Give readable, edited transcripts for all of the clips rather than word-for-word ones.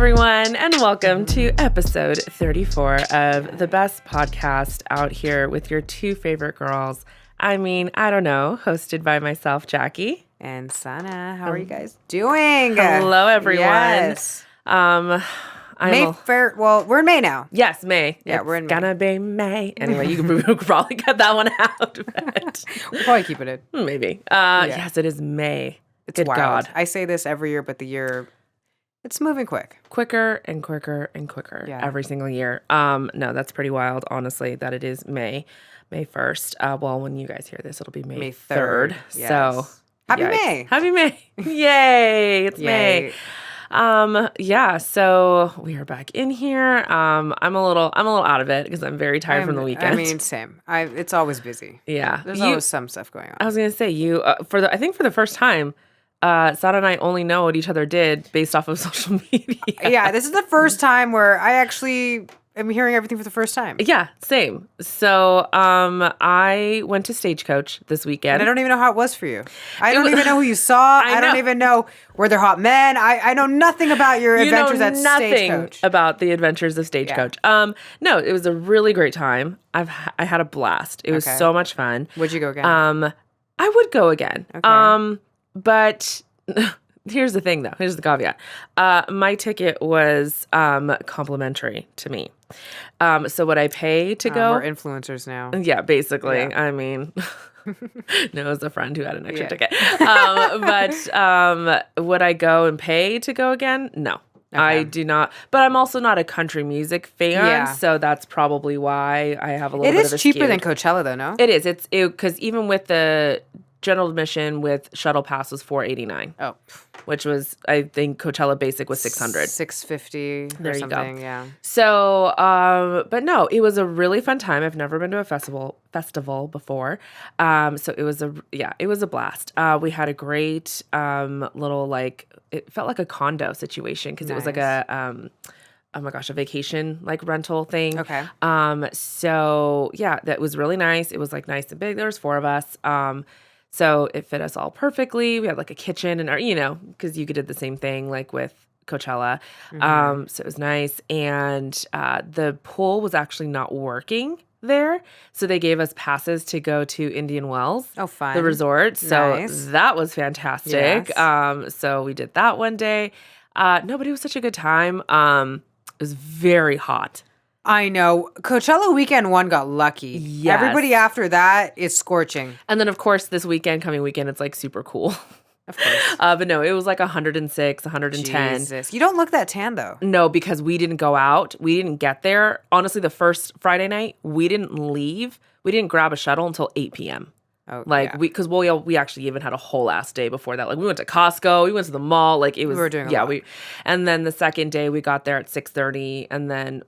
everyone, and welcome to episode 34 of the best podcast out here with your two favorite girls. I don't know, hosted by myself, Jackie. And Sana. How are you guys doing? Hello, everyone. Yes. Well, we're in May now. Yes, May. Yeah, we're in May. Gonna be May. Anyway, you could probably cut that one out. But We'll probably keep it in. maybe. Yes, it is May. It's Good wild. God. I say this every year, but the year, it's moving quick. Quicker and quicker and quicker every single year. No, that's pretty wild, honestly, that it is May 1st. Well, when you guys hear this, it'll be May 3rd. Yes. So Happy yikes. May. Happy May. Yay. It's May. So we are back in here. I'm a little out of it because I'm very tired from the weekend. Same. It's always busy. Yeah. There's always some stuff going on. I was going to say for the first time, Sada and I only know what each other did based off of social media. Yeah, this is the first time where I actually am hearing everything for the first time. Yeah, same. So I went to Stagecoach this weekend. And I don't even know how it was for you. I don't even know who you saw. I don't even know were there hot men. I know nothing about your adventures at Stagecoach. About the adventures of Stagecoach. Yeah. No, it was a really great time. I had a blast. It was so much fun. Would you go again? I would go again. Okay. But here's the thing, though. Here's the caveat. My ticket was complimentary to me. So would I pay to go? We're influencers now. Yeah, basically. Yeah. No, it was a friend who had an extra ticket. But would I go and pay to go again? No. Okay. I do not. But I'm also not a country music fan, so that's probably why I have a little bit of a skew. It is cheaper than skewed. Coachella, though, no? It is. It's because even with the general admission with shuttle pass was $489. Oh, which was, I think Coachella basic was $600. $650 there or you something. go. Yeah. So, but no, it was a really fun time. I've never been to a festival before. So it was a blast. We had a great little it felt like a condo situation because it was like a a vacation rental thing. Okay. So yeah, that was really nice. It was nice and big. There was 4 of us. So it fit us all perfectly. We had a kitchen and because you did the same thing with Coachella. Mm-hmm. So it was nice. And the pool was actually not working there. So they gave us passes to go to Indian Wells. Oh, fun. The resort. So nice. that was fantastic. Yes. So we did that one day. But it was such a good time. It was very hot. I know. Coachella weekend 1 got lucky. Yes. Everybody after that is scorching. And then, of course, this coming weekend, it's super cool. Of course. But no, it was 106, 110. Jesus. You don't look that tan, though. No, because we didn't go out. We didn't get there. Honestly, the first Friday night, we didn't leave. We didn't grab a shuttle until 8 p.m. Oh, because we actually even had a whole ass day before that. We went to Costco, we went to the mall. It was, we were doing a lot. And then the second day we got there at 6:30, and then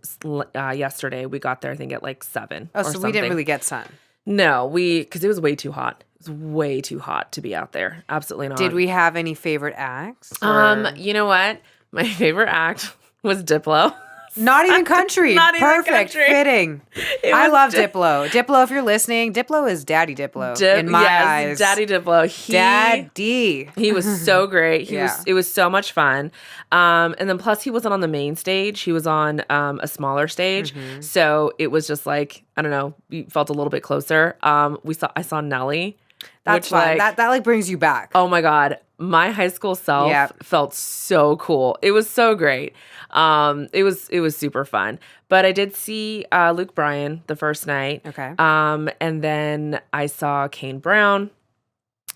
yesterday we got there I think at 7. Oh, so we didn't really get sun. No, because it was way too hot. It was way too hot to be out there. Absolutely not. Did we have any favorite acts? You know what? My favorite act was Diplo. Not even country. Perfect. Country. Fitting. I love Diplo. Diplo, if you're listening, Diplo is Daddy Diplo in my eyes. Daddy Diplo. Daddy. He was so great. It was so much fun. And then plus he wasn't on the main stage. He was on a smaller stage. Mm-hmm. So it was just I don't know, you felt a little bit closer. I saw Nelly. That's fun. That brings you back. Oh my God. My high school self felt so cool. It was so great. It was super fun. But I did see Luke Bryan the first night. Okay. And then I saw Kane Brown.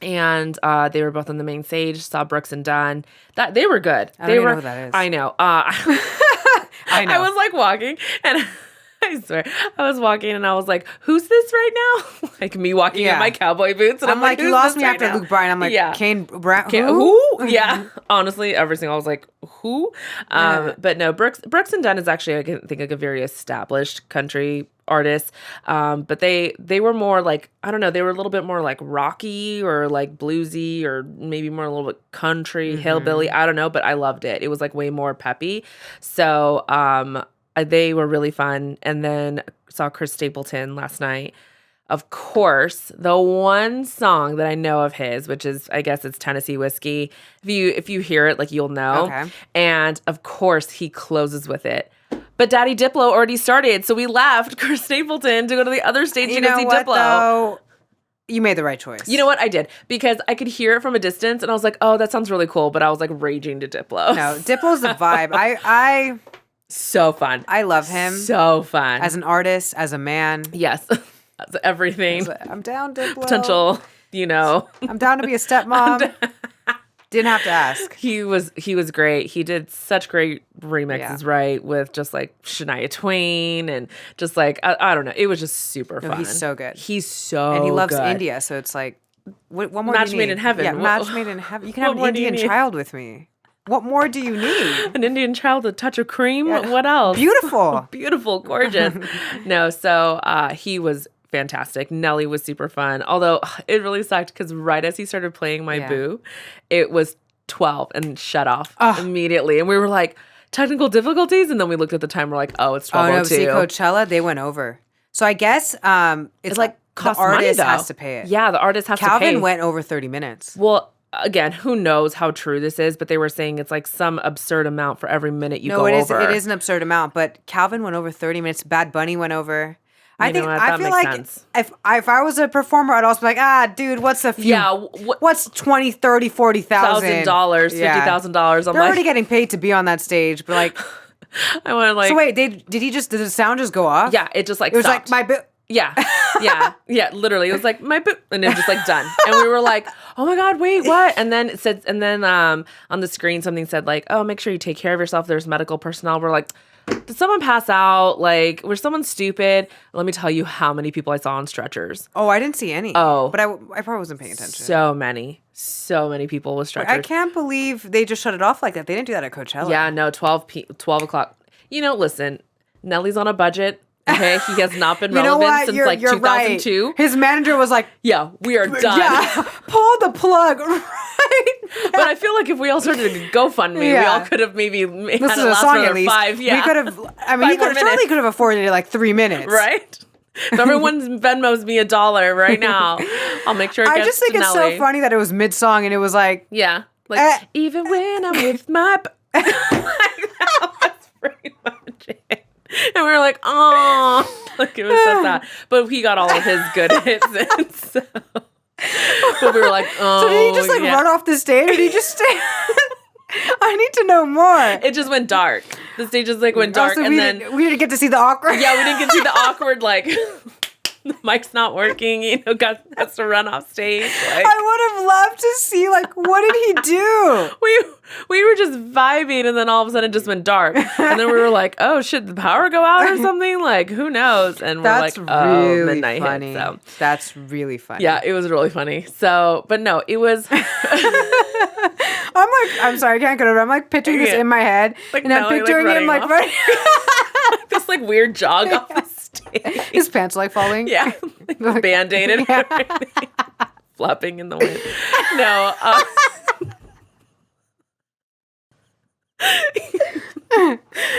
And they were both on the main stage. Saw Brooks and Dunn. They were good. I don't even know who that is. I know. I know. I was walking and I swear, I was walking and I was like, who's this right now? Me walking in my cowboy boots. And I'm like, you lost me after Luke Bryan. I'm like, Kane Brown. Who? Yeah. Honestly, every single, I was like, who? But no, Brooks and Dunn is actually, I think, a very established country artist. But they were more I don't know, they were a little bit more rocky or bluesy or maybe more a little bit country, hillbilly. I don't know, but I loved it. It was way more peppy. So, they were really fun. And then saw Chris Stapleton last night. of course, the one song that I know of his, which is, I guess it's Tennessee Whiskey. If you hear it, like, you'll know. Okay. And of course, he closes with it. But Daddy Diplo already started, so we left Chris Stapleton to go to the other stage to go see Diplo. Though? You made the right choice. You know what? I did. Because I could hear it from a distance, and I was like, oh, that sounds really cool. But I was like raging to Diplo. No, Diplo's the vibe. So fun. I love him. So fun. As an artist, as a man. Yes. That's everything. I'm down, Diplo. Potential, I'm down to be a stepmom. Didn't have to ask. He was great. He did such great remixes, right? With just like Shania Twain and just like, I don't know. It was just super fun. He's so good. He's so And he loves good. India, so it's like, what more Match do you made need? in heaven. Yeah, match made in heaven. You can have an Indian child with me. What more do you need? An Indian child, a touch of cream? Yeah. What else? Beautiful. Beautiful, gorgeous. No, so he was fantastic. Nelly was super fun. Although it really sucked because right as he started playing My Boo, it was 12 and shut off immediately. And we were like, technical difficulties? And then we looked at the time. We're like, oh, it's 12:02. Oh, no, see, Coachella, they went over. So I guess it's like the artist has to pay it. Yeah, the artist has to pay. Calvin went over 30 minutes. Well, again, who knows how true this is, but they were saying it's like some absurd amount for every minute you go over. No, it is an absurd amount, but Calvin went over 30 minutes. Bad Bunny went over. I feel like sense. if I was a performer, I'd also be like, dude, what's a few? Yeah, what's 20, 30, 40,000? $1,000, $50,000. They're already getting paid to be on that stage, but like, I want to like. So wait, did the sound just go off? Yeah, it just like it was stopped. like my boo. Yeah. Literally, it was like my boo, and it was just like done. And we were like, oh my god, wait, what? And then it said, on the screen something said like, oh, make sure you take care of yourself. There's medical personnel. We're like, did someone pass out? Like, was someone stupid? Let me tell you how many people I saw on stretchers. Oh, I didn't see any. Oh. But I probably wasn't paying attention. So many people with stretchers. I can't believe they just shut it off like that. They didn't do that at Coachella. Yeah, no, 12 o'clock. Listen, Nelly's on a budget. Okay, he has not been relevant since like 2002. Right. His manager was like, yeah, we are done. Yeah, pull the plug right now. But I feel like if we all started a GoFundMe, we all could have maybe had it last for another 5. Yeah. We could have, he certainly could have afforded it like 3 minutes. Right? If everyone Venmos me $1 right now, I'll make sure it gets I just think it's so funny that it was mid-song and it was like... Yeah. Like, even when I'm with my... like, that was pretty much it. And we were like, oh, like it was so sad. But he got all of his good hits in, so. But we were like, oh. So did he just like run off the stage or did he just stay? I need to know more. It just went dark. The stage just like went dark. So and then we didn't get to see the awkward. Yeah, we didn't get to see the awkward, like, the mic's not working, has to run off stage. Like. I would have loved to see, like, what did he do? We were just vibing, and then all of a sudden it just went dark. And then we were like, oh, should the power go out or something? Like, who knows? And we're like, oh, really midnight funny. hit. So. That's really funny. Yeah, it was really funny. So, but no, it was... I'm sorry, I can't get over it. I'm like picturing this in my head. Like, and I'm picturing him like running. This like weird jog off the stage. His pants like falling. Yeah. Like, Band-aided. Flapping in the wind. No.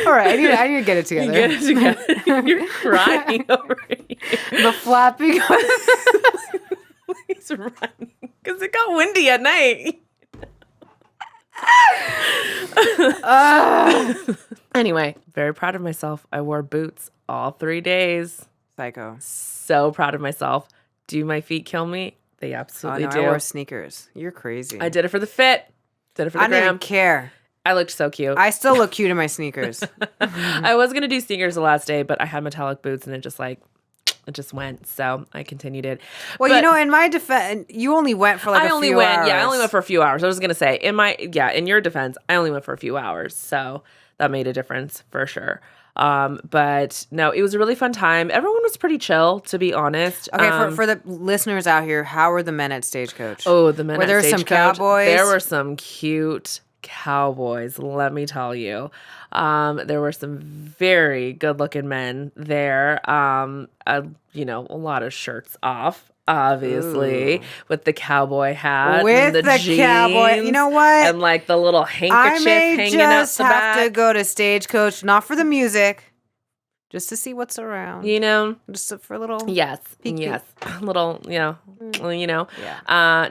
All right, I need to get it together. Get it together. You're crying over here. The flapping. He's running because it got windy at night. Anyway, very proud of myself. I wore boots all 3 days. Psycho. So proud of myself. Do my feet kill me? They absolutely do. I wore sneakers. You're crazy. I did it for the fit. Did it for the gram. I didn't care. I looked so cute. I still look cute in my sneakers. I was going to do sneakers the last day, but I had metallic boots and it just went. So I continued it. Well, but, in my defense, you only went for like a few hours. Yeah, I only went for a few hours. I was going to say, in your defense, I only went for a few hours. So that made a difference for sure. But no, it was a really fun time. Everyone was pretty chill, to be honest. Okay, for the listeners out here, how were the men at Stagecoach? Oh, the men at Stagecoach. Were there some cowboys? There were some cute cowboys, let me tell you. There were some very good-looking men there. A lot of shirts off, obviously, with the cowboy hat, with and the jeans, cowboy. You know what? And like the little handkerchief hanging out the back. I may just have to go to Stagecoach, not for the music, just to see what's around. Just for a little. Yes. peek. Little, Yeah.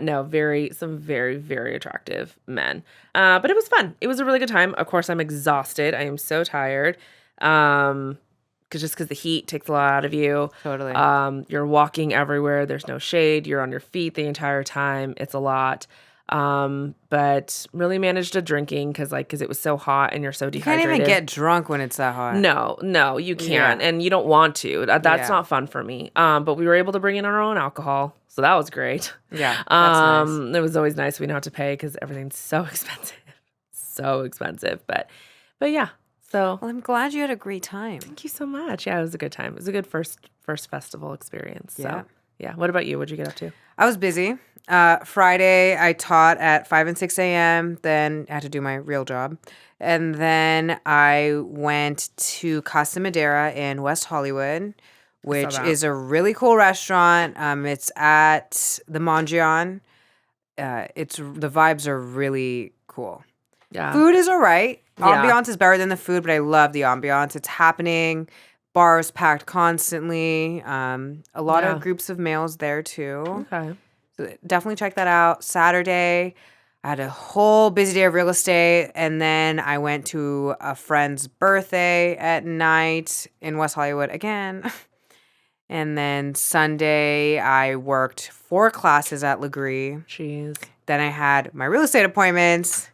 No, some very, very attractive men. But it was fun. It was a really good time. Of course, I'm exhausted. I am so tired. Because the heat takes a lot out of you. Totally. You're walking everywhere. There's no shade. You're on your feet the entire time. It's a lot. But really managed to drinking because it was so hot and you're so dehydrated. You can't even get drunk when it's that hot. No, you can't. And you don't want to. That's not fun for me. But we were able to bring in our own alcohol. So that was great. Yeah, that's nice. It was always nice we don't have to pay because everything's so expensive. So expensive. But yeah. So I'm glad you had a great time. Thank you so much. Yeah, it was a good time. It was a good first festival experience. Yeah. So yeah. What about you? What'd you get up to? I was busy. Friday, I taught at 5 and 6 a.m. Then I had to do my real job. And then I went to Casa Madera in West Hollywood, which is a really cool restaurant. It's at the Mondrian. The vibes are really cool. Yeah. Food is all right. Ambiance is better than the food, but I love the ambiance. It's happening. Bars packed constantly. A lot of groups of males there too. Okay. So definitely check that out. Saturday, I had a whole busy day of real estate, and then I went to a friend's birthday at night in West Hollywood again. And then Sunday, I worked 4 classes at Legree. Jeez. Then I had my real estate appointments.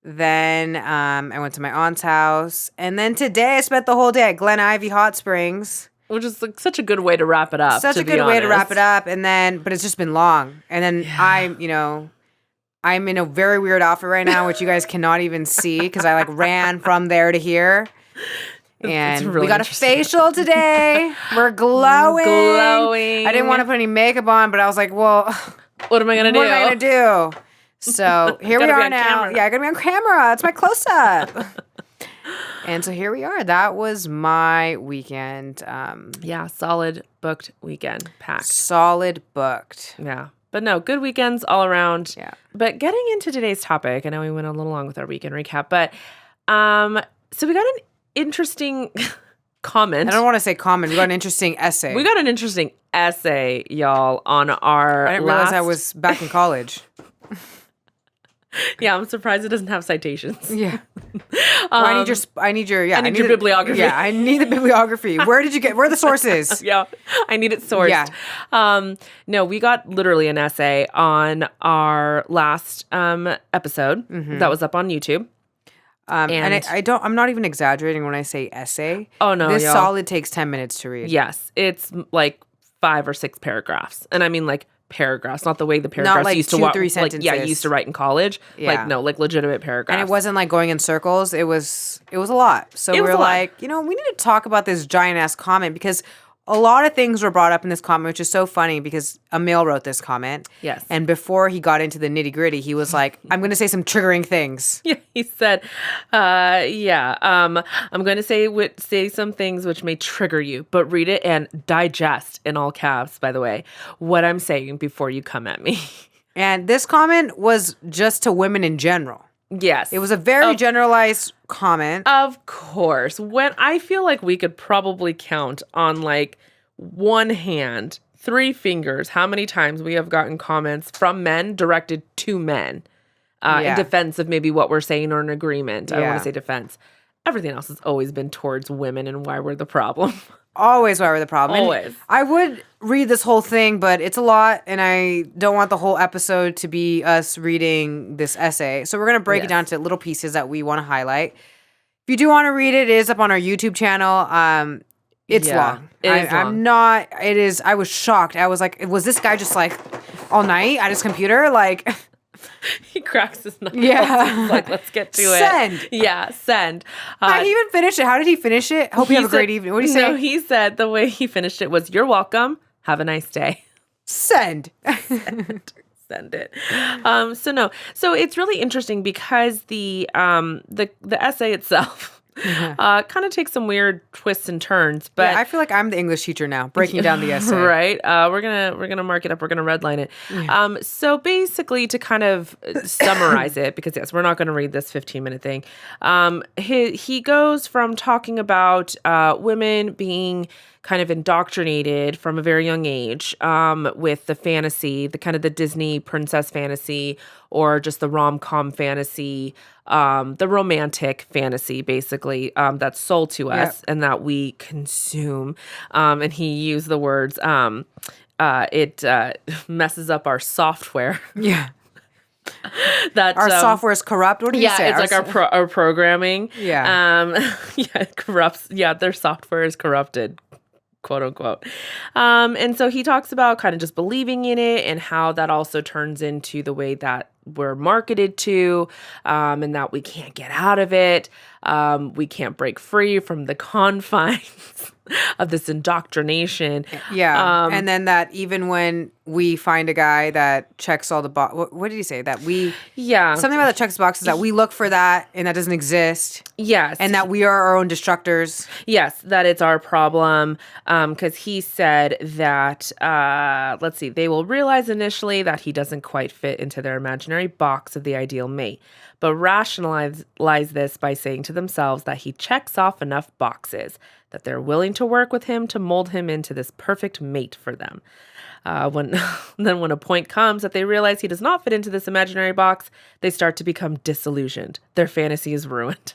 Then I went to my aunt's house. And then today I spent the whole day at Glen Ivy Hot Springs. Which is such a good way to wrap it up. Such a good way to wrap it up. And then, but it's just been long. And then I'm in a very weird outfit right now, which you guys cannot even see because I ran from there to here. And really we got a facial today. We're glowing. I didn't want to put any makeup on, but I was like, well, what am I going to do? What am I going to do? So here we are now. Yeah, I'm going to be on camera. It's my close-up. And so here we are. That was my weekend. Solid booked weekend. Packed. Solid booked. Yeah. But no, good weekends all around. Yeah. But getting into today's topic, I know we went a little long with our weekend recap, but so we got an interesting comment. I don't want to say comment. We got an interesting essay. We got an interesting essay, y'all, on our I didn't realize I was back in college. Yeah, I'm surprised it doesn't have citations. Yeah. Well, I need your bibliography. Yeah, I need the bibliography. Where are the sources? Yeah, I need it sourced. Yeah. No, we got literally an essay on our last episode that was up on YouTube. And I'm not even exaggerating when I say essay. Oh no, this y'all. solid takes 10 minutes to read. Yes, it's like 5 or 6 paragraphs, and I mean like paragraphs, not the way the paragraphs like used to 2-3 sentences. used to write in college. Yeah. Like legitimate paragraphs. And it wasn't like going in circles. It was a lot. So we were like, we need to talk about this giant ass comment because a lot of things were brought up in this comment, which is so funny because Emil wrote this comment. Yes. And before he got into the nitty gritty, he was like, I'm going to say some triggering things. Yeah, he said, I'm going to say some things which may trigger you, but read it and digest, in all caps, by the way, what I'm saying before you come at me. And this comment was just to women in general. Yes. It was a very generalized comment. Of course. When I feel like we could probably count on like one hand, 3 fingers, how many times we have gotten comments from men directed to men in defense of maybe what we're saying or an agreement. I don't want to say defense. Everything else has always been towards women and why we're the problem. Always why we're the problem. Always. And I would read this whole thing, but it's a lot, and I don't want the whole episode to be us reading this essay. So we're going to break it down to little pieces that we want to highlight. If you do want to read it, it is up on our YouTube channel. It's long. I'm not. It is. I was shocked. I was like, was this guy just like all night at his computer? Like... He cracks his knuckles. Yeah. He's like, let's get to it. Send. Yeah, send. He even finished it. How did he finish it? Hope you have a great evening. What did he say? No, he said the way he finished it was, "You're welcome. Have a nice day." Send. Send it. So it's really interesting because the essay itself Kind of takes some weird twists and turns, but I feel like I'm the English teacher now, breaking down the essay. Right. We're gonna mark it up. We're gonna redline it. Yeah. So basically, to kind of summarize it, because yes, we're not gonna read this 15-minute thing. He goes from talking about women being kind of indoctrinated from a very young age with the fantasy, the kind of the Disney princess fantasy, or just the rom-com fantasy, the romantic fantasy, basically, that's sold to us and that we consume. And he used the words, it messes up our software. Yeah. That our software is corrupt. What do you say? Yeah, it's like our programming. Yeah. Yeah, it corrupts. Yeah, their software is corrupted, quote unquote. And so he talks about kind of just believing in it and how that also turns into the way that we're marketed to, and that we can't get out of it. We can't break free from the confines of this indoctrination. Yeah. And then that even when we find a guy that checks all the what did he say? That we something about that checks boxes, that we look for that and that doesn't exist. Yes. And that we are our own destructors. Yes, that it's our problem. Because he said that, let's see, they will realize initially that he doesn't quite fit into their imaginary box of the ideal mate, but rationalize this by saying to themselves that he checks off enough boxes, that they're willing to work with him to mold him into this perfect mate for them. When a point comes that they realize he does not fit into this imaginary box, they start to become disillusioned. Their fantasy is ruined.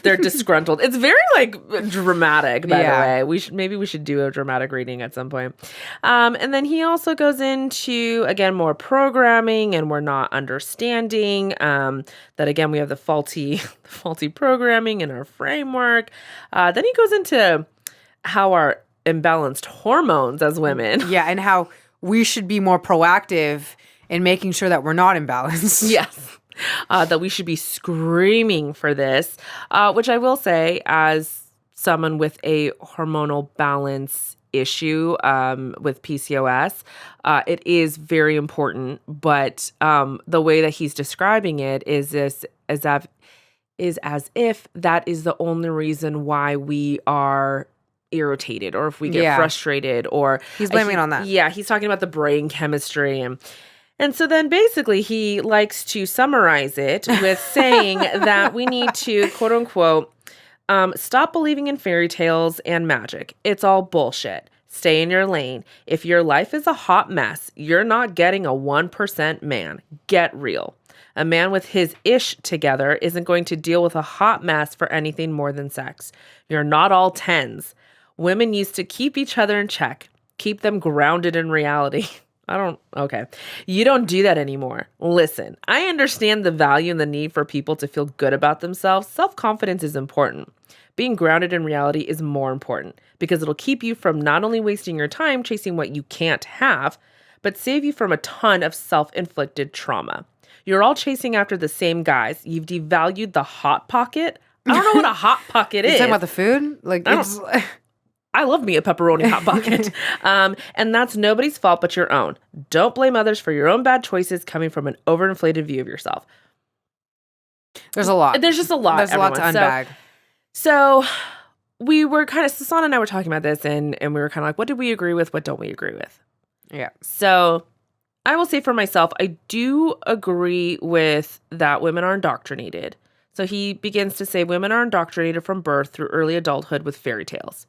They're disgruntled. It's very dramatic, by the way. Maybe we should do a dramatic reading at some point. And then he also goes into, again, more programming, and we're not understanding that, again, we have the faulty programming in our framework. Then he goes into how our imbalanced hormones as women. Yeah, and how we should be more proactive in making sure that we're not imbalanced. Yes. That we should be screaming for this, which I will say, as someone with a hormonal balance issue with PCOS, it is very important. But the way that he's describing it is as if that is the only reason why we are irritated, or if we get frustrated, or he's blaming it on that. Yeah, he's talking about the brain chemistry. And so then basically he likes to summarize it with saying that we need to, quote unquote, stop believing in fairy tales and magic. It's all bullshit. Stay in your lane. If your life is a hot mess, you're not getting a 1% man. Get real. A man with his ish together isn't going to deal with a hot mess for anything more than sex. You're not all 10's. Women used to keep each other in check, keep them grounded in reality. Okay. You don't do that anymore. Listen, I understand the value and the need for people to feel good about themselves. Self-confidence is important. Being grounded in reality is more important, because it'll keep you from not only wasting your time chasing what you can't have, but save you from a ton of self-inflicted trauma. You're all chasing after the same guys. You've devalued the hot pocket. I don't know what a hot pocket is. You talking about the food? I love me a pepperoni hot pocket. And that's nobody's fault but your own. Don't blame others for your own bad choices coming from an overinflated view of yourself. There's a lot. There's just a lot. There's a lot to unbag. So we were Susan and I were talking about this, and we were kind of like, what did we agree with? What don't we agree with? Yeah. So I will say for myself, I do agree with that women are indoctrinated. So he begins to say women are indoctrinated from birth through early adulthood with fairy tales.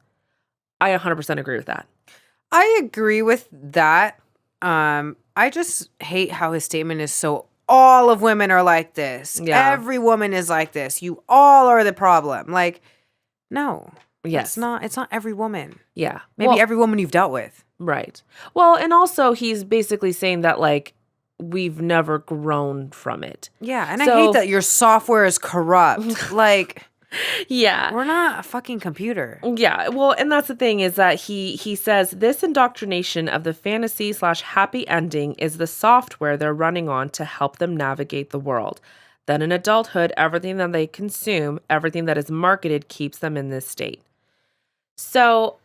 I 100% agree with that. I agree with that. I just hate how his statement is so all of women are like this. Yeah. Every woman is like this. You all are the problem. Like, no. Yes. It's not every woman. Yeah. Maybe every woman you've dealt with. Right. Well, and also he's basically saying that, like, we've never grown from it. Yeah. And I hate that your software is corrupt. Like... Yeah. We're not a fucking computer. Yeah. Well, and that's the thing, is that he says this indoctrination of the fantasy/happy ending is the software they're running on to help them navigate the world. Then in adulthood, everything that they consume, everything that is marketed keeps them in this state. So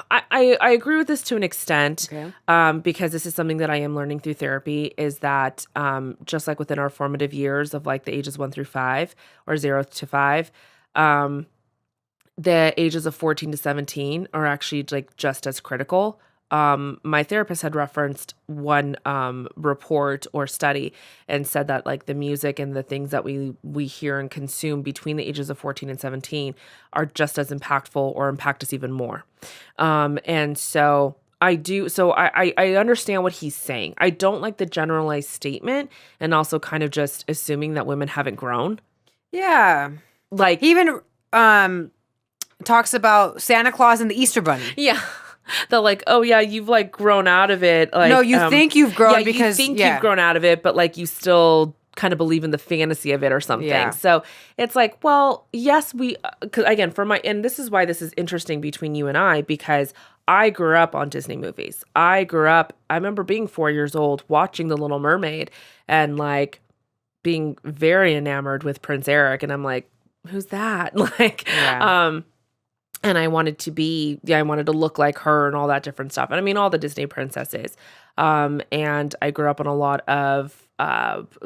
I agree with this to an extent, Okay. because this is something that I am learning through therapy, is that just like within our formative years of like the ages 1 through 5 or 0 to 5, the ages of 14 to 17 are actually like just as critical. My therapist had referenced one report or study and said that like the music and the things that we hear and consume between the ages of 14 and 17 are just as impactful or impact us even more. And so I understand what he's saying. I don't like the generalized statement and also kind of just assuming that women haven't grown. Yeah. Like, He even talks about Santa Claus and the Easter Bunny. yeah. They're like, oh yeah, you've like grown out of it. Like, No, you think you've grown because you think you've grown out of it, but like you still kind of believe in the fantasy of it or something. Yeah. So it's like, well, yes, cause again, and this is why this is interesting between you and I, because I grew up on Disney movies. I remember being 4 years old watching The Little Mermaid and like being very enamored with Prince Eric. And I'm like, who's that? Like, Yeah. and I wanted to look like her and all that different stuff. And I mean, all the Disney princesses. And I grew up on a lot of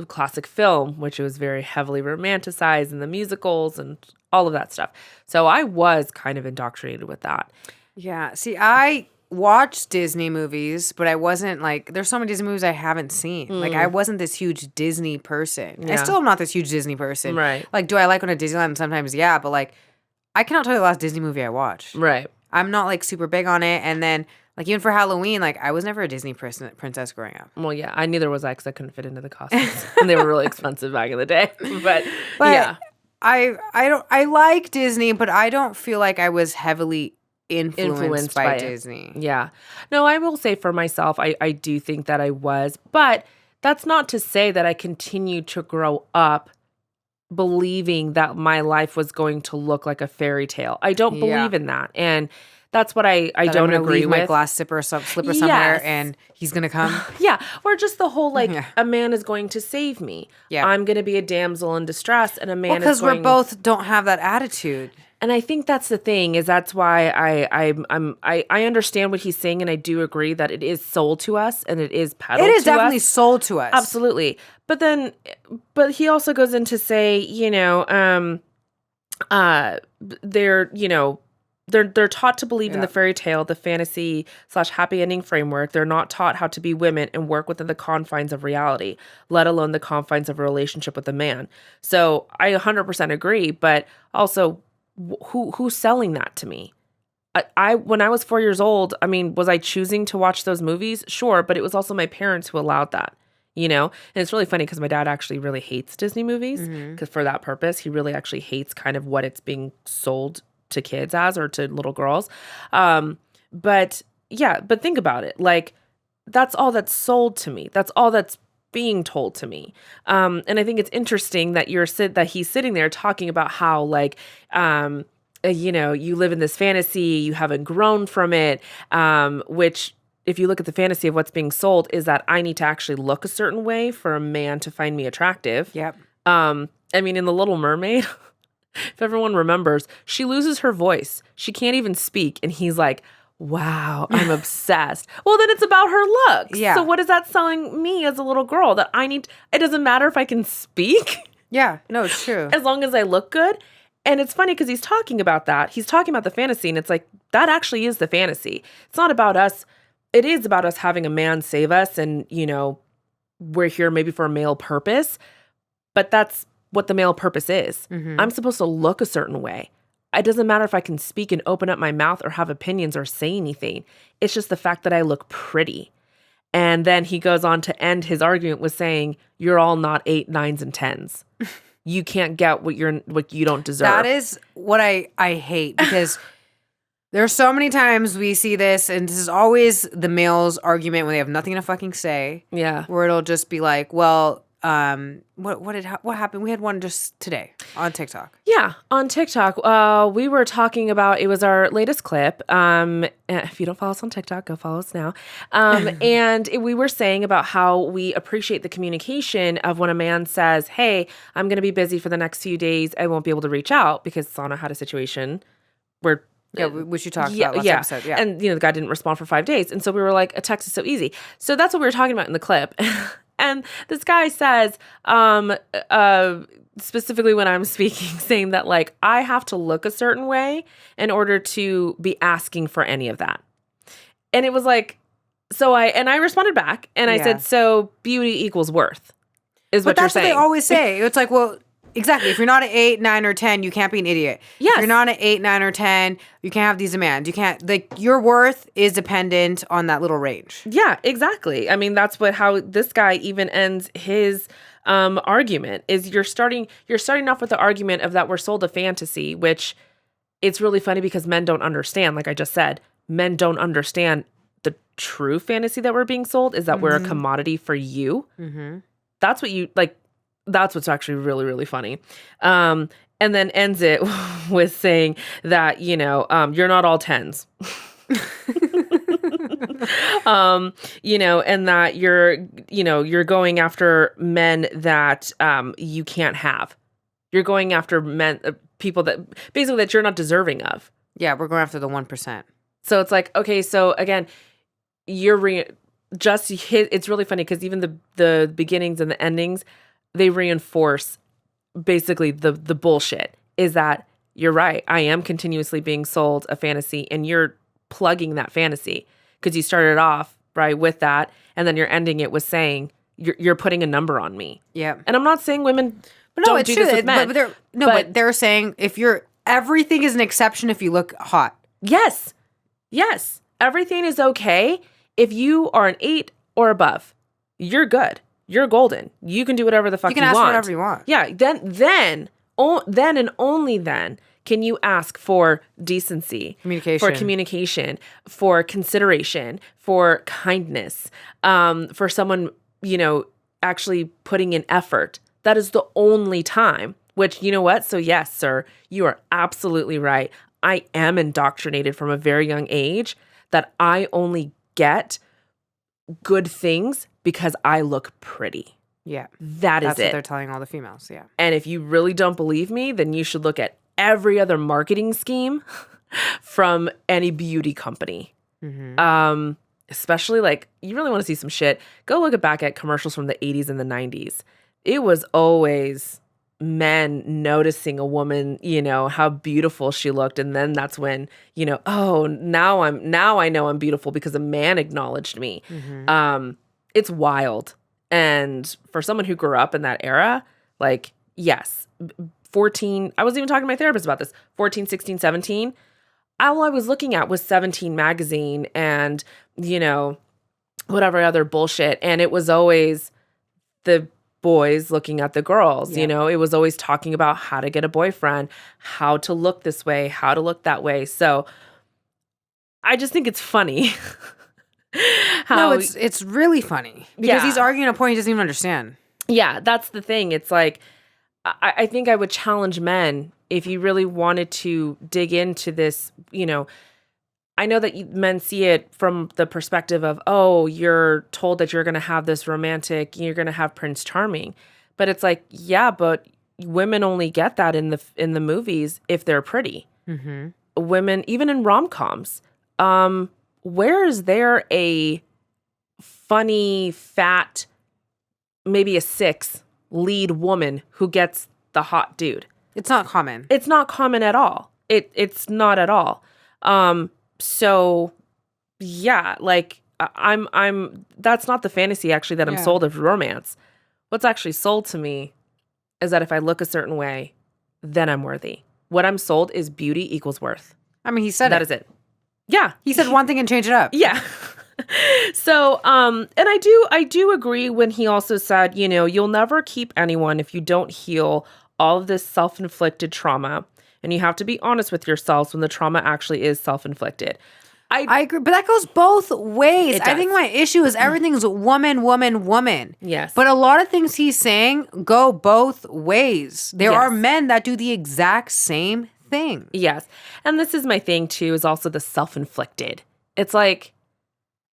classic film, which was very heavily romanticized, and the musicals and all of that stuff. So I was kind of indoctrinated with that. Yeah. See, I watched Disney movies, but I wasn't like, there's so many Disney movies I haven't seen. Like, I wasn't this huge Disney person. I Yeah. still am not this huge Disney person. Right. Like, do I like going to Disneyland? Sometimes, yeah. But like, I cannot tell you the last Disney movie I watched. Right. I'm not like super big on it. And then, like, even for Halloween, like, I was never a Disney princess growing up. Well, yeah, neither was I because I couldn't fit into the costumes. And they were really expensive back in the day. But yeah. I like Disney, but I don't feel like I was heavily influenced by Disney. Yeah. No, I will say for myself, I do think that I was, but that's not to say that I continued to grow up believing that my life was going to look like a fairy tale. I don't believe in that. And that's what I don't agree with. My glass slipper somewhere and he's going to come. Yeah. Or just the whole like a man is going to save me. Yeah. I'm going to be a damsel in distress and a man is going. Because we're both don't have that attitude. And I think that's the thing, is that's why I understand what he's saying, and I do agree that it is sold to us and it is peddled to us. It is definitely sold to us. Absolutely. But he also goes in to say, they're taught to believe in the fairy tale, the fantasy / happy ending framework. They're not taught how to be women and work within the confines of reality, let alone the confines of a relationship with a man. So I 100% agree, but also who's selling that to me? I when I was 4 years old, I mean, was I choosing to watch those movies? Sure, but it was also my parents who allowed that, And it's really funny because my dad actually really hates Disney movies because for that purpose, he really actually hates kind of what it's being sold to kids as or to little girls. But think about it. Like, that's all that's sold to me. That's all that's being told to me. And I think it's interesting that he's sitting there talking about how like, you live in this fantasy, you haven't grown from it, which if you look at the fantasy of what's being sold is that I need to actually look a certain way for a man to find me attractive. Yep. I mean, in The Little Mermaid, if everyone remembers, she loses her voice. She can't even speak. And he's like, wow, I'm obsessed. Well, then it's about her looks. Yeah. So what is that selling me as a little girl? That it doesn't matter if I can speak. Yeah, no, it's true. As long as I look good. And it's funny because he's talking about that. He's talking about the fantasy. And it's like, that actually is the fantasy. It's not about us. It is about us having a man save us. And, we're here maybe for a male purpose. But that's what the male purpose is. Mm-hmm. I'm supposed to look a certain way. It doesn't matter if I can speak and open up my mouth or have opinions or say anything. It's just the fact that I look pretty. And then he goes on to end his argument with saying, you're all not 8, 9s, and 10s. You can't get what you don't deserve. That is what I hate because there are so many times we see this, and this is always the male's argument when they have nothing to fucking say. Yeah. Where it'll just be like, well, what happened? We had one just today on TikTok. Yeah, on TikTok, we were talking about, it was our latest clip. If you don't follow us on TikTok, go follow us now. And we were saying about how we appreciate the communication of when a man says, hey, I'm going to be busy for the next few days. I won't be able to reach out, because Sana had a situation where Yeah, which you talked about last episode. Yeah. And, the guy didn't respond for 5 days. And so we were like, a text is so easy. So that's what we were talking about in the clip. And this guy says, specifically when I'm speaking, saying that, like, I have to look a certain way in order to be asking for any of that. And it was like, I responded back and I said, so beauty equals worth is what you're saying. But that's what they always say. It's like, well, exactly. If you're not an 8, 9, or 10, you can't be an idiot. Yes. If you're not an 8, 9, or 10, you can't have these demands. You can't, like, your worth is dependent on that little range. Yeah, exactly. I mean, that's how this guy even ends his argument is you're starting off with the argument of that we're sold a fantasy, which it's really funny because men don't understand. Like I just said, men don't understand the true fantasy that we're being sold is that we're a commodity for you. Mm-hmm. That's what you like. That's what's actually really, really funny. And then ends it with saying that, you're not all 10s. And that you're going after men that you can't have. You're going after people that basically that you're not deserving of. Yeah, we're going after the 1%. So it's like, okay, so again, it's really funny because even the beginnings and the endings, they reinforce basically the bullshit is that you're right. I am continuously being sold a fantasy and you're plugging that fantasy because you started off right with that and then you're ending it with saying you're putting a number on me. Yeah. And I'm not saying women don't do this with men. But they're saying everything is an exception if you look hot. Yes. Yes. Everything is okay. If you are an 8 or above, you're good. You're golden. You can do whatever the fuck you want. You can ask whatever you want. Yeah. Then and only then can you ask for decency, for communication, for consideration, for kindness, for someone, actually putting in effort. That is the only time, which, you know what? So yes, sir, you are absolutely right. I am indoctrinated from a very young age that I only get good things because I look pretty. Yeah. That's what they're telling all the females, yeah. And if you really don't believe me, then you should look at every other marketing scheme from any beauty company. Mm-hmm. Especially like, you really want to see some shit, go look back at commercials from the 80s and the 90s. It was always men noticing a woman, how beautiful she looked. And then that's when, oh, now I know I'm beautiful because a man acknowledged me. Mm-hmm. It's wild. And for someone who grew up in that era, like, yes, 14, I was even talking to my therapist about this, 14, 16, 17, all I was looking at was 17 magazine and, whatever other bullshit. And it was always the boys looking at the girls, it was always talking about how to get a boyfriend, how to look this way, how to look that way. So I just think it's funny. It's really funny because he's arguing a point he doesn't even understand. Yeah, that's the thing. It's like, I think I would challenge men if you really wanted to dig into this, I know that men see it from the perspective of, oh, you're told that you're going to have this romantic, you're going to have Prince Charming. But it's like, yeah, but women only get that in the movies if they're pretty. Mm-hmm. Women, even in rom-coms, where is there a funny, fat, maybe a 6 lead woman who gets the hot dude? It's not common. It's not common at all. It's not at all. So yeah, like I'm that's not the fantasy actually that I'm sold of romance. What's actually sold to me is that if I look a certain way, then I'm worthy. What I'm sold is beauty equals worth. I mean, he said that is it. Yeah. He said one thing and change it up. Yeah. So, and I do agree when he also said, you'll never keep anyone if you don't heal all of this self-inflicted trauma. And you have to be honest with yourselves when the trauma actually is self-inflicted. I agree, but that goes both ways. I think my issue is everything's woman, woman, woman. Yes. But a lot of things he's saying go both ways. There are men that do the exact same thing. Yes. And this is my thing too, is also the self-inflicted. It's like,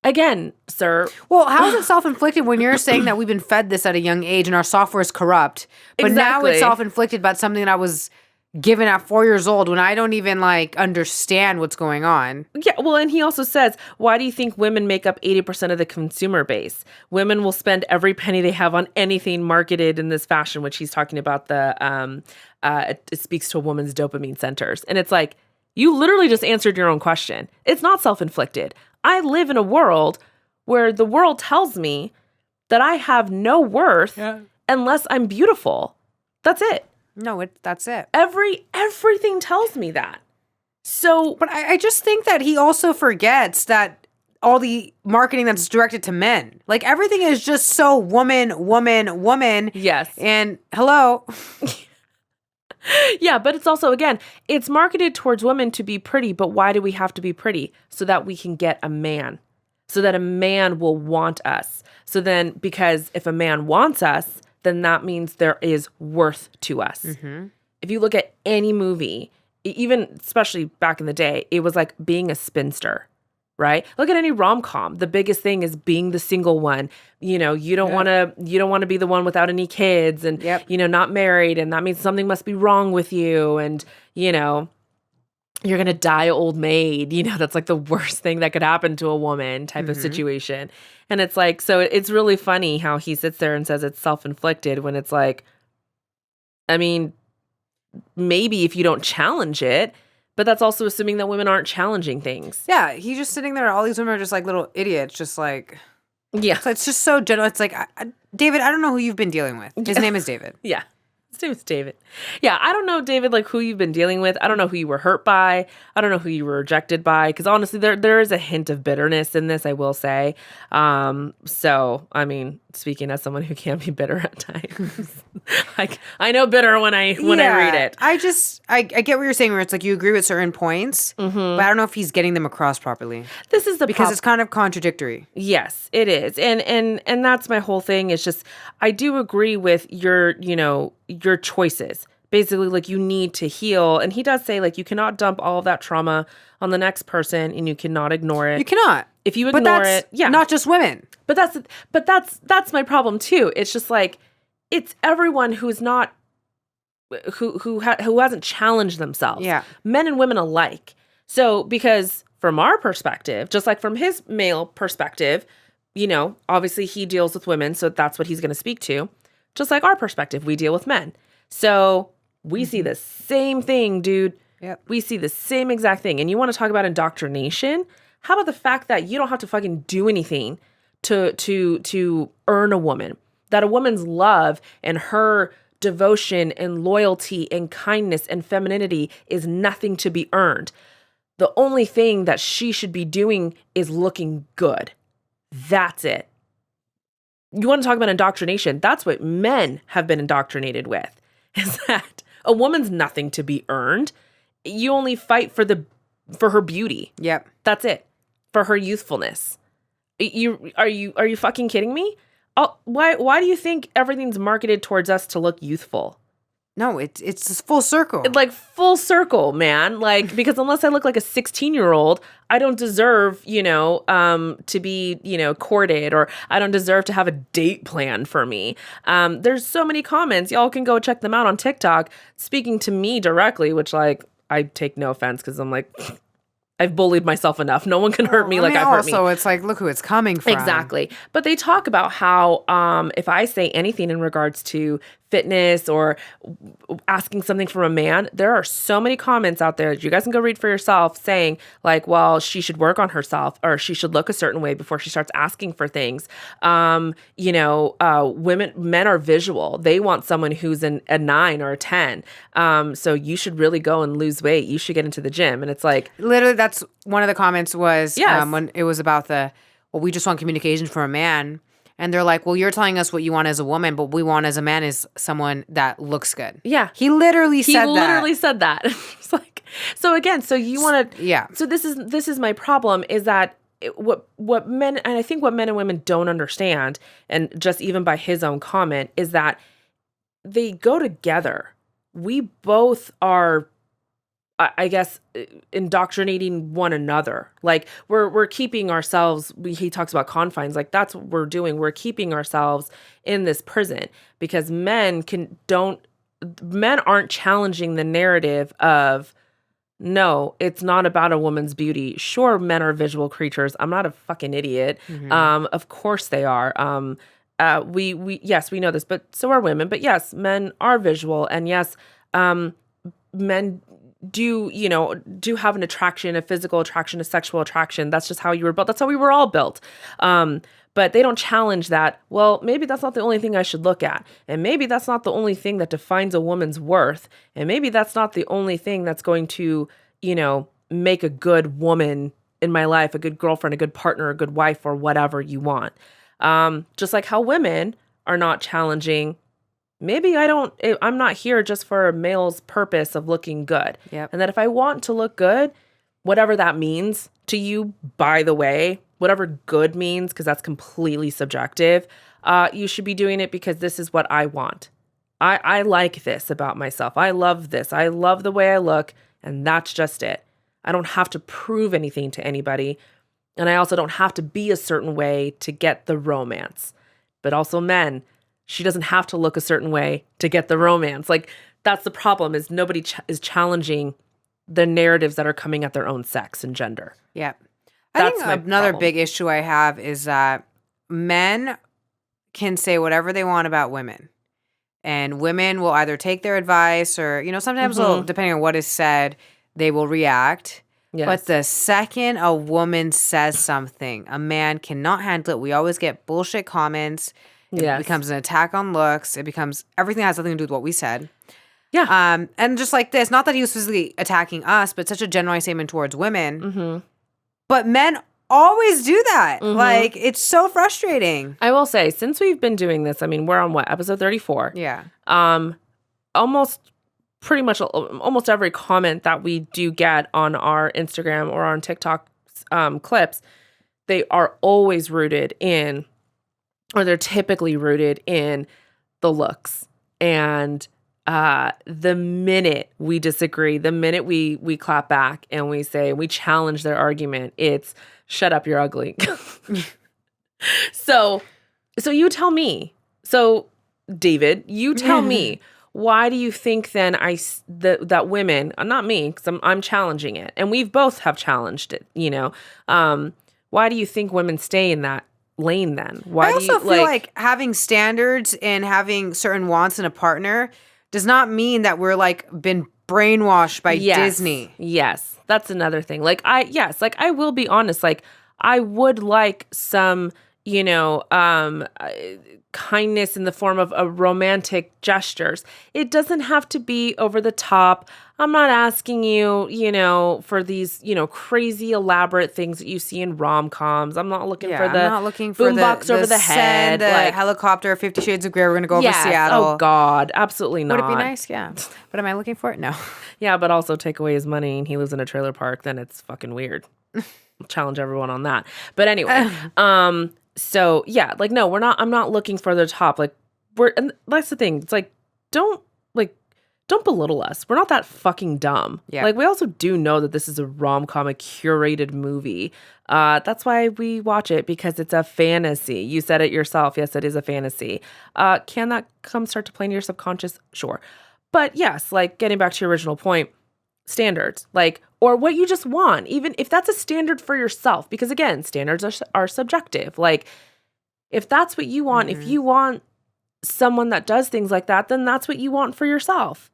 again, sir. Well, how is it self-inflicted when you're saying that we've been fed this at a young age and our software is corrupt, but now it's self-inflicted about something that was given at 4 years old when I don't even like understand what's going on. Yeah, well, and he also says, why do you think women make up 80% of the consumer base? Women will spend every penny they have on anything marketed in this fashion, which he's talking about it speaks to a woman's dopamine centers. And it's like, you literally just answered your own question. It's not self-inflicted. I live in a world where the world tells me that I have no worth unless I'm beautiful. That's it. No, that's it. Everything tells me that. So, but I just think that he also forgets that all the marketing that's directed to men, like everything is just so woman, woman, woman. Yes. And hello. Yeah, but it's also, again, it's marketed towards women to be pretty, but why do we have to be pretty? So that we can get a man. So that a man will want us. So then, because if a man wants us, then that means there is worth to us. Mm-hmm. If you look at any movie, even especially back in the day, it was like being a spinster, right? Look at any rom-com. The biggest thing is being the single one. You know, you don't want to be the one without any kids and, not married. And that means something must be wrong with you. And, you're going to die old maid. That's like the worst thing that could happen to a woman type of situation. And it's like, so it's really funny how he sits there and says it's self-inflicted when it's like, I mean, maybe if you don't challenge it, but that's also assuming that women aren't challenging things. Yeah, he's just sitting there. All these women are just like little idiots, just like, yeah. So it's just so general. It's like, David, I don't know who you've been dealing with. His name is David. Yeah. His name is David. Yeah, I don't know, David, like who you've been dealing with. I don't know who you were hurt by. I don't know who you were rejected by. Because honestly, there is a hint of bitterness in this, I will say. So, I mean, speaking as someone who can be bitter at times, like I know bitter when I read it. I get what you're saying, where it's like you agree with certain points, but I don't know if he's getting them across properly. This is because it's kind of contradictory. Yes, it is, and that's my whole thing. It's just I do agree with your choices. Basically, like you need to heal, and he does say like you cannot dump all of that trauma on the next person, and you cannot ignore it. You cannot. If you ignore it, not just women. But that's my problem too. It's just like it's everyone who's not who hasn't challenged themselves. Yeah, men and women alike. So because from our perspective, just like from his male perspective, obviously he deals with women, so that's what he's going to speak to. Just like our perspective, we deal with men. So we see the same thing, dude. Yep. We see the same exact thing. And you want to talk about indoctrination? How about the fact that you don't have to fucking do anything to earn a woman? That a woman's love and her devotion and loyalty and kindness and femininity is nothing to be earned. The only thing that she should be doing is looking good. That's it. You want to talk about indoctrination? That's what men have been indoctrinated with, is that a woman's nothing to be earned. You only fight for her beauty. Yep. That's it. For her youthfulness. Are you fucking kidding me? Why do you think everything's marketed towards us to look youthful? No, it's full circle. Like full circle, man. Like, because unless I look like a 16-year-old, I don't deserve, to be, courted, or I don't deserve to have a date planned for me. There's so many comments. Y'all can go check them out on TikTok speaking to me directly, which like I take no offense because I'm like, I've bullied myself enough. No one can hurt me like I've hurt me. Also, it's like, look who it's coming from. Exactly. But they talk about how if I say anything in regards to fitness or asking something from a man, there are so many comments out there that you guys can go read for yourself saying like, well, she should work on herself or she should look a certain way before she starts asking for things. Men are visual. They want someone who's a 9 or a 10. So you should really go and lose weight. You should get into the gym. And it's like, literally, that's one of the comments was when it was about we just want communication from a man. And they're like, well, you're telling us what you want as a woman, but what we want as a man is someone that looks good. Yeah. He literally said that. It's like, so again, so you want to, yeah. So this is my problem is that what men, and I think what men and women don't understand, and just even by his own comment, is that they go together. We both are, I guess, indoctrinating one another. Like we're keeping ourselves, he talks about confines, like that's what we're doing. We're keeping ourselves in this prison because men don't men aren't challenging the narrative of, no, it's not about a woman's beauty. Sure, men are visual creatures. I'm not a fucking idiot. Of course they are. Yes, we know this, but so are women. But yes, men are visual, and yes, men do have an attraction, a physical attraction, a sexual attraction. That's just how you were built. That's how we were all built. But they don't challenge that. Well, maybe that's not the only thing I should look at. And maybe that's not the only thing that defines a woman's worth. And maybe that's not the only thing that's going to, make a good woman in my life, a good girlfriend, a good partner, a good wife, or whatever you want. Just like how women are not challenging, maybe I'm not here just for a male's purpose of looking good. Yep. And that if I want to look good, whatever that means to you, by the way, whatever good means, because that's completely subjective, you should be doing it because this is what I want. I like this about myself. I love this. I love the way I look, and that's just it. I don't have to prove anything to anybody, and I also don't have to be a certain way to get the romance. But also men, she doesn't have to look a certain way to get the romance. Like, that's the problem, is nobody is challenging the narratives that are coming at their own sex and gender. Yeah. I think another big issue I have is that men can say whatever they want about women. And women will either take their advice or, sometimes depending on what is said, they will react. Yes. But the second a woman says something, a man cannot handle it. We always get bullshit comments. It becomes an attack on looks. It becomes everything that has nothing to do with what we said. Yeah. And just like this, not that he was physically attacking us, but such a generalized statement towards women. Mm-hmm. But men always do that. Mm-hmm. Like, it's so frustrating. I will say, since we've been doing this, I mean, we're on what, episode 34? Yeah. Almost every comment that we do get on our Instagram or on TikTok clips, they are always rooted in, or they're typically rooted in the looks. And the minute we disagree, the minute we clap back and we say, we challenge their argument, it's shut up, you're ugly. So you tell me. So David, you tell me, why do you think then that women, not me, because I'm challenging it, and we've both have challenged it, why do you think women stay in that lane then? Why I also feel like having standards and having certain wants in a partner does not mean that we're been brainwashed by Disney. Yes. That's another thing. I will be honest, I would like some, kindness in the form of romantic gestures. It doesn't have to be over the top. I'm not asking you, for these, crazy elaborate things that you see in rom-coms. I'm not looking for the boombox over the head. Helicopter, 50 Shades of Grey, we're going to go over Seattle. Oh, God. Absolutely not. Would it be nice? Yeah. But am I looking for it? No. Yeah, but also take away his money and he lives in a trailer park, then it's fucking weird. I'll challenge everyone on that. But anyway, so yeah, no, I'm not looking for the top. And that's the thing. It's don't belittle us. We're not that fucking dumb. Yeah. We also do know that this is a rom-com, a curated movie. That's why we watch it, because it's a fantasy. You said it yourself. Yes, it is a fantasy. Can that start to play into your subconscious? Sure. But yes, getting back to your original point, standards, or what you just want, even if that's a standard for yourself, because again, standards are subjective. If that's what you want, if you want someone that does things like that, then that's what you want for yourself.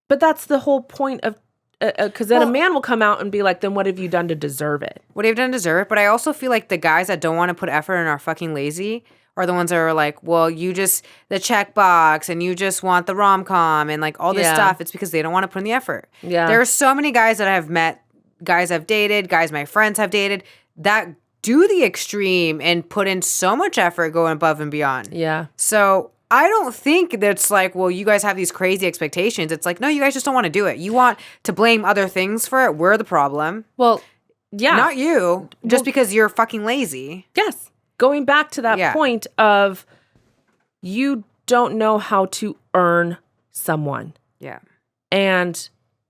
But that's the whole point of, because then a man will come out and be like, then what have you done to deserve it? What have you done to deserve it? But I also feel like the guys that don't want to put effort and are fucking lazy are the ones that are well, you just, the checkbox, and you just want the rom-com and all this stuff. It's because they don't want to put in the effort. Yeah. There are so many guys that I have met, guys I've dated, guys my friends have dated, that do the extreme and put in so much effort going above and beyond. Yeah. So I don't think that's well, you guys have these crazy expectations. It's no, you guys just don't want to do it. You want to blame other things for it. We're the problem. Well, yeah. Not you, just because you're fucking lazy. Yes. Going back to that point of you don't know how to earn someone. Yeah. And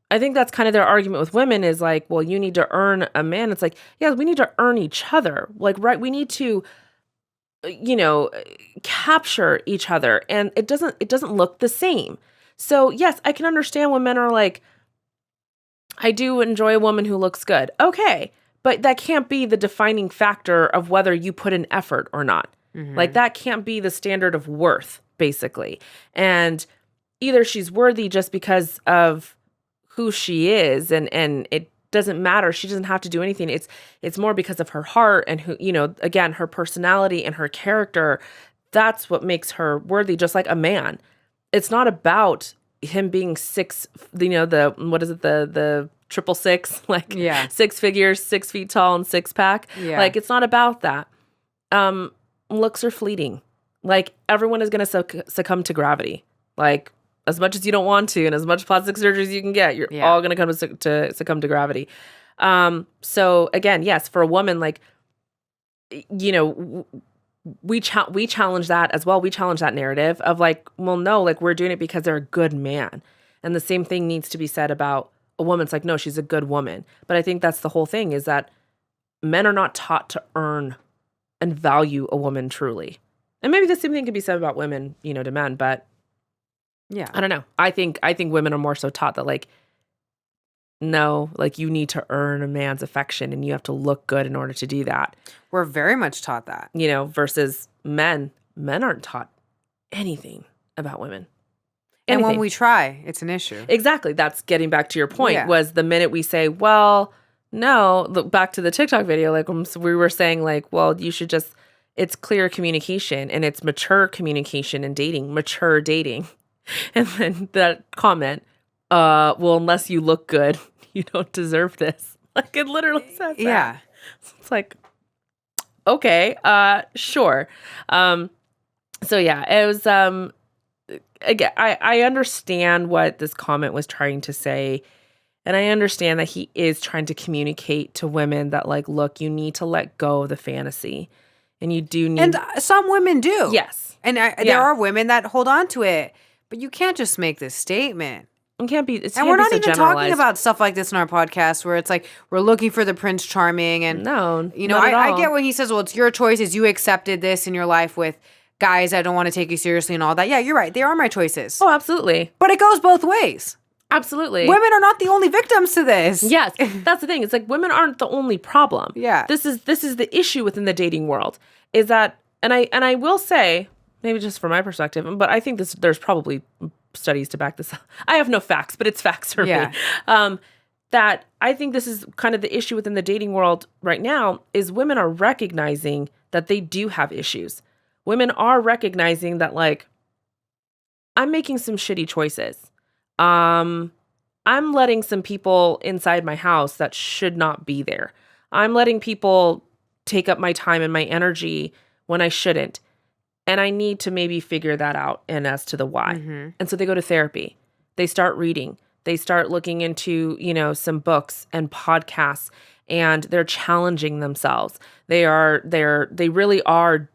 I think that's kind of their argument with women is well, you need to earn a man. It's yeah, we need to earn each other. Right. We need to, capture each other. And it doesn't look the same. So yes, I can understand when men are like, I do enjoy a woman who looks good. Okay. But that can't be the defining factor of whether you put in effort or not. Like that can't be the standard of worth, basically. And either she's worthy just because of who she is and it doesn't matter. She doesn't have to do anything. It's more because of her heart and who, again, her personality and her character. That's what makes her worthy, just like a man. It's not about him being six, what is it? The 666, like 6 figures, 6 feet tall and 6-pack. Yeah. Like, it's not about that. Looks are fleeting. Like, everyone is going to succumb to gravity. Like, as much as you don't want to and as much plastic surgery as you can get, you're all going to succumb to gravity. So again, yes, for a woman, like, we challenge that as well. We challenge that narrative of like, well, no, like we're doing it because they're a good man. And the same thing needs to be said about a woman. It's like, no, she's a good woman. But I think that's the whole thing, is that men are not taught to earn and value a woman truly. And maybe the same thing could be said about women, to men, but yeah, I don't know. I think women are more so taught that like, no, like you need to earn a man's affection and you have to look good in order to do that. We're very much taught that. Versus men. Men aren't taught anything about women. And when we try, it's an issue. Exactly. That's getting back to your point, was the minute we say, well, no, look back to the TikTok video, like we were saying like, well, you should just, it's clear communication and it's mature communication and dating, mature dating. And then that comment, well, unless you look good, you don't deserve this. Like it literally says that. Yeah. It's like, okay, sure. So yeah, it was, again, I understand what this comment was trying to say. And I understand that he is trying to communicate to women that like, look, you need to let go of the fantasy and you do need. And some women do. Yes. And there are women that hold on to it, but you can't just make this statement. It can't be. And we're not even talking about stuff like this in our podcast where it's like we're looking for the Prince Charming. And no, I get when he says, well, it's your choices. You accepted this in your life with guys that don't want to take you seriously and all that. Yeah, you're right. They are my choices. Oh, absolutely. But it goes both ways. Absolutely. Women are not the only victims to this. Yes, that's the thing. It's like women aren't the only problem. Yeah. This is the issue within the dating world is that, and I will say, maybe just from my perspective, but I think there's probably studies to back this up. I have no facts, but it's facts for me. That I think this is kind of the issue within the dating world right now is women are recognizing that they do have issues. Women are recognizing that like, I'm making some shitty choices. I'm letting some people inside my house that should not be there. I'm letting people take up my time and my energy when I shouldn't. And I need to maybe figure that out and as to the why. Mm-hmm. And so they go to therapy. They start reading. They start looking into, some books and podcasts, and they're challenging themselves. They really are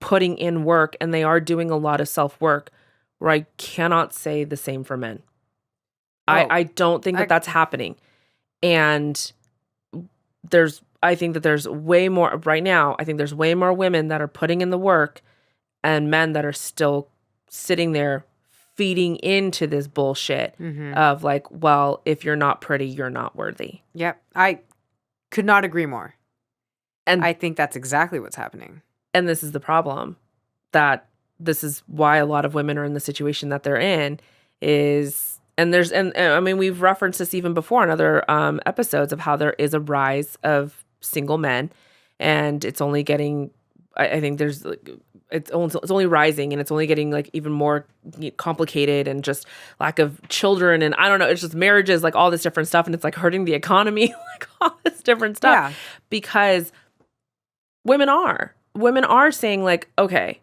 putting in work, and they are doing a lot of self-work, where I cannot say the same for men. I don't think that's happening. And I think that there's way more right now. I think there's way more women that are putting in the work and men that are still sitting there feeding into this bullshit of like, well, if you're not pretty, you're not worthy. Yep. I could not agree more. And I think that's exactly what's happening. And this is the problem, that this is why a lot of women are in the situation that they're in and I mean, we've referenced this even before in other episodes of how there is a rise of single men, and it's only getting, I think it's only rising, and it's only getting like even more complicated, and just lack of children, and I don't know, it's just marriages, like all this different stuff, and it's like hurting the economy, like all this different stuff, because women are saying like, okay,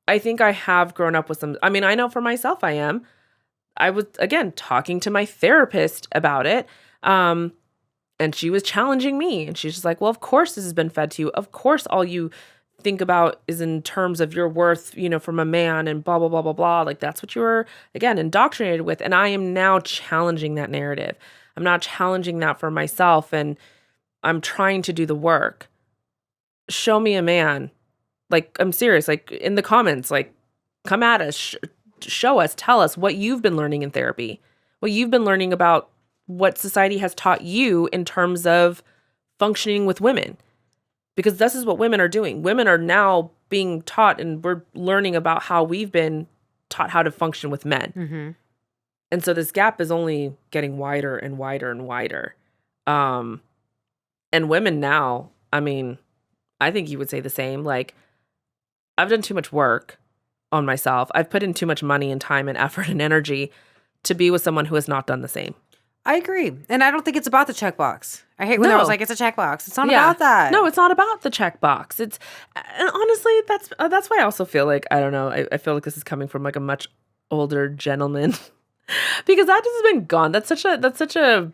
I think I have grown up with some, I mean, I know for myself I was, again, talking to my therapist about it, and she was challenging me, and she's just like, well, of course this has been fed to you. Of course all you think about is in terms of your worth, from a man and blah, blah, blah, blah, blah. Like, that's what you were, again, indoctrinated with. And I am now challenging that narrative. I'm not challenging that for myself, and I'm trying to do the work. Show me a man. Like, I'm serious. Like, in the comments, like, come at us. tell us what you've been learning in therapy, what you've been learning about what society has taught you in terms of functioning with women. Because this is what women are doing. Women are now being taught, and we're learning about how we've been taught how to function with men. Mm-hmm. And so this gap is only getting wider and wider and wider. And women now, I mean, I think you would say the same. Like, I've done too much work on myself. I've put in too much money and time and effort and energy to be with someone who has not done the same. I agree. And I don't think it's about the checkbox. I hate when I was like, it's a checkbox. It's not about that. No, it's not about the checkbox. And honestly, that's why I also feel like, I don't know, I feel like this is coming from like a much older gentleman because that just has been gone. That's such a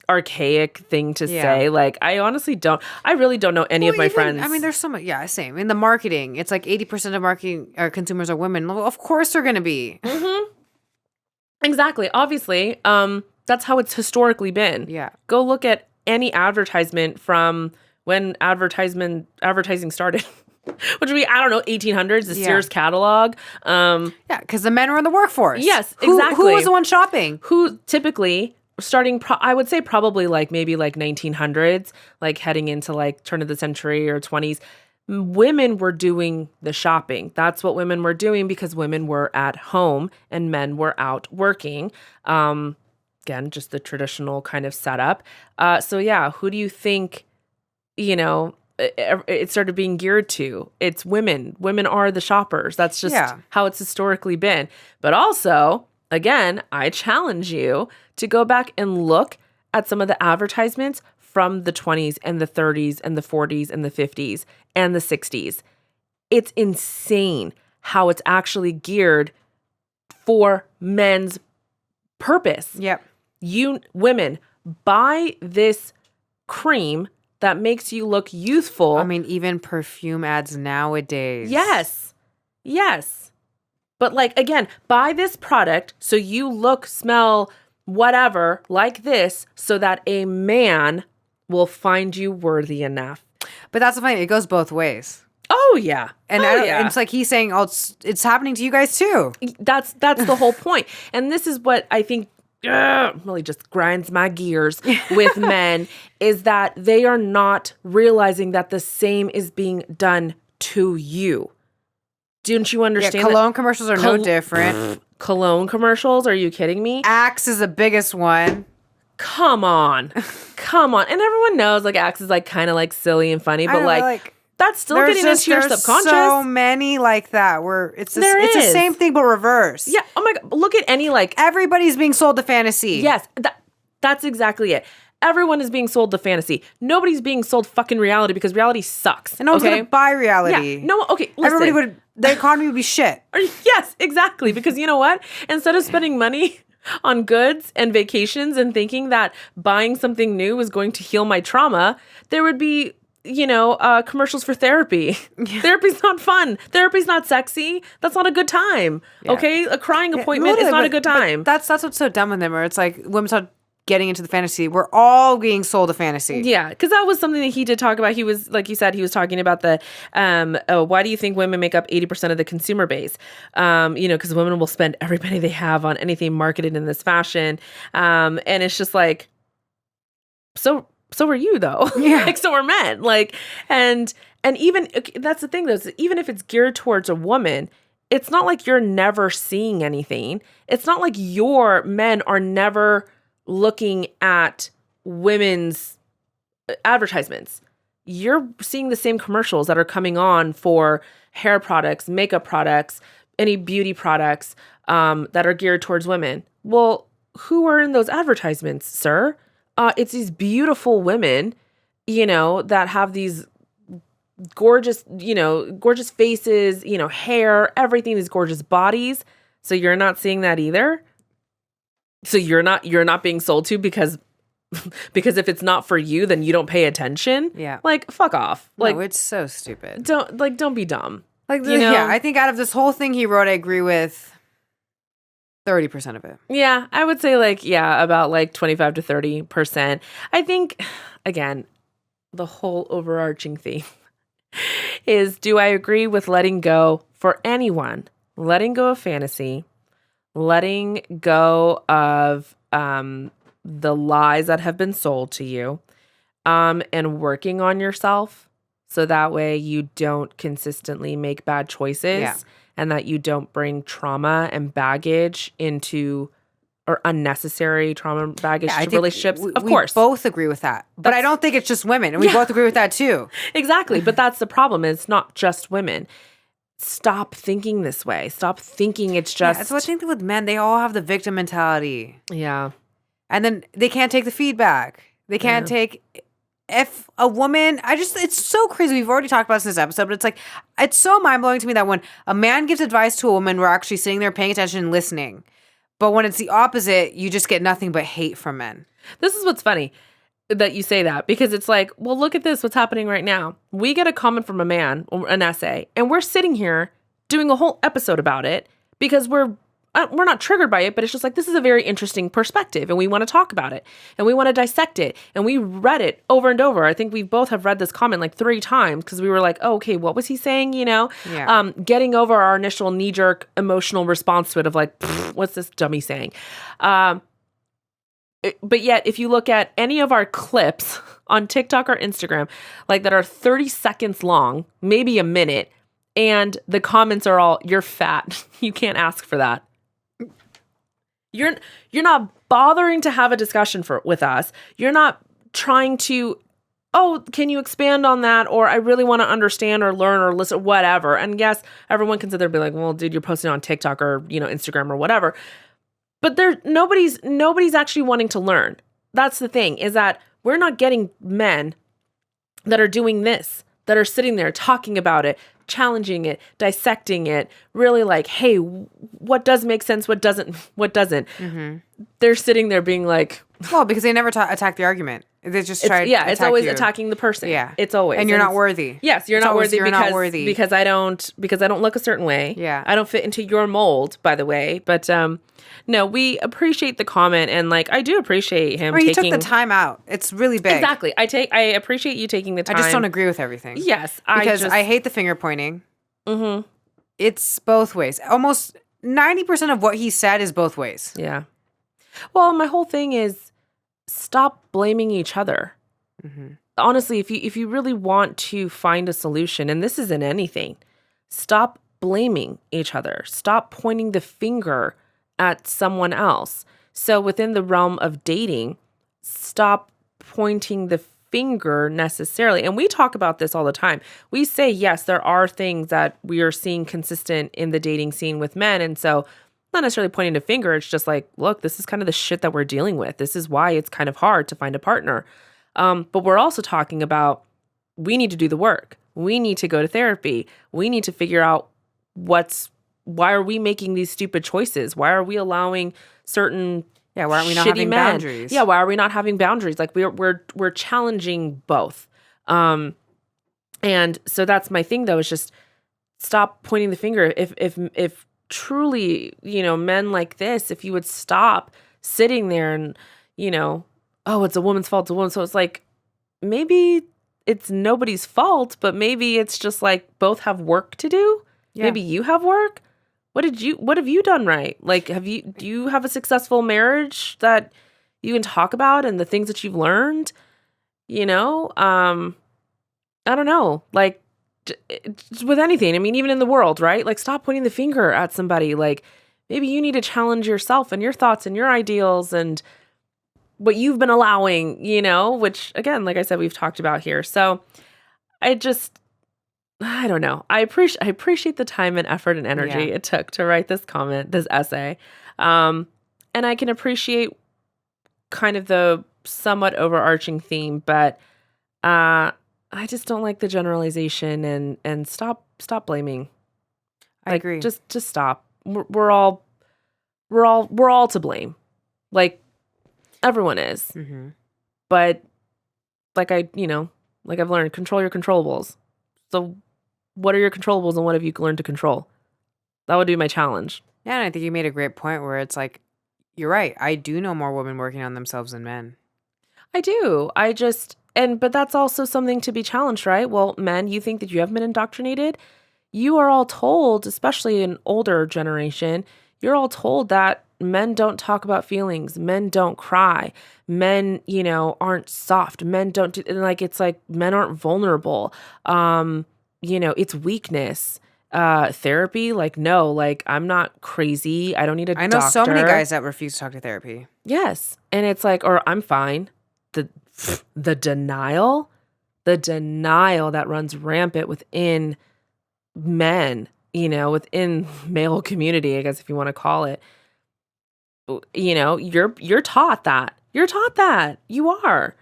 archaic thing to say. Like, I really don't know any of my friends. I mean, there's so much. Yeah, same. In the marketing, it's like 80% of marketing consumers are women. Well, of course they're going to be. Mm-hmm. Exactly. Obviously. That's how it's historically been. Yeah. Go look at any advertisement from when advertising started, which would be, I don't know, 1800s, the Sears catalog. Yeah, because the men were in the workforce. Yes, exactly. Who was the one shopping? Who typically starting, I would say probably like maybe like 1900s, like heading into like turn of the century or 20s. Women were doing the shopping. That's what women were doing because women were at home and men were out working. Again, just the traditional kind of setup. So yeah, who do you think, it started being geared to? It's women. Women are the shoppers. That's just how it's historically been. But also, again, I challenge you to go back and look at some of the advertisements from the 20s and the 30s and the 40s and the 50s and the 60s. It's insane how it's actually geared for men's purpose. Yep. You women, buy this cream that makes you look youthful. I mean, even perfume ads nowadays. Yes. But like, again, buy this product so you look, smell, whatever like this so that a man will find you worthy enough. But that's the thing. It goes both ways. Oh, yeah. And it's like he's saying, it's happening to you guys too. That's the whole point. And this is what I think really just grinds my gears with men is that they are not realizing that the same is being done to you. Didn't you understand? Yeah, cologne commercials are no different. Cologne commercials? Are you kidding me? Axe is the biggest one. Come on. And everyone knows like Axe is like kind of like silly and funny, but like that's still getting into your subconscious. So many like that where it's the same thing but reverse. Yeah. Oh my God. Look at any like everybody's being sold to fantasy. Yes. That's exactly it. Everyone is being sold to fantasy. Nobody's being sold fucking reality because reality sucks. And no one's going to buy reality. Yeah. No. Okay. Listen. The economy would be shit. Yes, exactly. Because you know what? Instead of spending money on goods and vacations and thinking that buying something new is going to heal my trauma, there would be commercials for therapy. Yeah. Therapy's not fun. Therapy's not sexy. That's not a good time. Yeah. Okay? A crying appointment is not a good time. That's what's so dumb with them, where it's like women start getting into the fantasy. We're all being sold a fantasy. Yeah, because that was something that he did talk about. He was, like you said, he was talking about the, why do you think women make up 80% of the consumer base? Because women will spend every penny they have on anything marketed in this fashion. And it's just like, so are you though. Yeah. Like, so are men. Like, and even, that's the thing though, is even if it's geared towards a woman, it's not like you're never seeing anything. It's not like your men are never looking at women's advertisements. You're seeing the same commercials that are coming on for hair products, makeup products, any beauty products that are geared towards women. Well, who are in those advertisements, sir? It's these beautiful women, that have these gorgeous faces, hair, everything, these gorgeous bodies. So you're not seeing that either. So you're not being sold to because if it's not for you, then you don't pay attention. Yeah. Like, fuck off. Like, no, it's so stupid. Don't be dumb. Like, yeah, I think out of this whole thing he wrote, I agree with 30% of it. Yeah, I would say about 25 to 30%. I think, again, the whole overarching theme is, do I agree with letting go for anyone? Letting go of fantasy. letting go of the lies that have been sold to you, and working on yourself so that way you don't consistently make bad choices and that you don't bring trauma and baggage into or unnecessary trauma baggage to relationships. Of course. We both agree with that. But I don't think it's just women. And we both agree with that too. Exactly. But that's the problem. It's not just women. Stop thinking this way. Stop thinking it's just... That's what I think with men. They all have the victim mentality. Yeah. And then they can't take the feedback. They can't take... If a woman... It's so crazy. We've already talked about this in this episode, but it's like... It's so mind-blowing to me that when a man gives advice to a woman, we're actually sitting there paying attention and listening. But when it's the opposite, you just get nothing but hate from men. This is what's funny that you say that, because it's like, well, look at this, what's happening right now. We get a comment from a man, or an essay, and we're sitting here doing a whole episode about it because we're not triggered by it, but it's just like, this is a very interesting perspective and we want to talk about it and we want to dissect it. And we read it over and over. I think we both have read this comment like 3 times because we were like, oh, okay, what was he saying? You know, getting over our initial knee-jerk emotional response to it of like, what's this dummy saying? But yet, if you look at any of our clips on TikTok or Instagram, like that are 30 seconds long, maybe a minute, and the comments are all, you're fat. You can't ask for that. You're not bothering to have a discussion with us. You're not trying to, oh, can you expand on that? Or I really want to understand or learn or listen, whatever. And yes, everyone can sit there and be like, well, dude, you're posting on TikTok or, Instagram or whatever. But nobody's actually wanting to learn. That's the thing, is that we're not getting men that are doing this, that are sitting there talking about it, challenging it, dissecting it, really like, hey, what does make sense, what doesn't. Mm-hmm. They're sitting there being like... Well, because they never attack the argument. They just try to attack it's always you. Attacking the person. Yeah. It's always. And you're not worthy. Yes, you're not worthy because I don't look a certain way. Yeah. I don't fit into your mold, by the way. But no, we appreciate the comment, and like I do appreciate him taking... He took the time out. It's really big. Exactly. I appreciate you taking the time. I just don't agree with everything. Yes. Because I hate the finger pointing. Mm-hmm. It's both ways. Almost 90% of what he said is both ways. Yeah. Well, my whole thing is stop blaming each other. Mm-hmm. Honestly, if you really want to find a solution, and this isn't anything, stop blaming each other. Stop pointing the finger at someone else. So within the realm of dating, stop pointing the finger necessarily. And we talk about this all the time. We say, yes, there are things that we are seeing consistent in the dating scene with men. And so not necessarily pointing the finger. It's just like, look, this is kind of the shit that we're dealing with. This is why it's kind of hard to find a partner. But we're also talking about, we need to do the work. We need to go to therapy. We need to figure out why are we making these stupid choices? Why are we allowing certain why aren't we not having boundaries? Yeah, why are we not having boundaries? Like we're challenging both. And so that's my thing though, is just stop pointing the finger. If truly, men like this, if you would stop sitting there and, oh, it's a woman's fault, it's a woman's fault. It's like, maybe it's nobody's fault, but maybe it's just like both have work to do. Yeah. Maybe you have work. What have you done right? Like, do you have a successful marriage that you can talk about and the things that you've learned? I don't know. Like, with anything. I mean, even in the world, right? Like, stop pointing the finger at somebody. Like, maybe you need to challenge yourself and your thoughts and your ideals and what you've been allowing, which, again, like I said, we've talked about here. So I don't know. I appreciate the time and effort and energy it took to write this essay. And I can appreciate kind of the somewhat overarching theme, but I just don't like the generalization and stop blaming. I agree. Just stop. We're all to blame. Like, everyone is. Mm-hmm. But like I've learned, control your controllables. So what are your controllables and what have you learned to control? That would be my challenge. Yeah, and I think you made a great point where it's like, you're right. I do know more women working on themselves than men. I do. But that's also something to be challenged, right? Well, men, you think that you have been indoctrinated? You are all told, especially an older generation, you're all told that men don't talk about feelings, men don't cry, men, aren't soft, men don't do, and like, it's like men aren't vulnerable. It's weakness. Therapy, like, no, like, I'm not crazy. I don't need a I know doctor. so many guys that refuse to talk to therapy. Yes. And it's like, or I'm fine. The denial that runs rampant within men, within male community, I guess, if you want to call it. You're taught that. You're taught that. You are.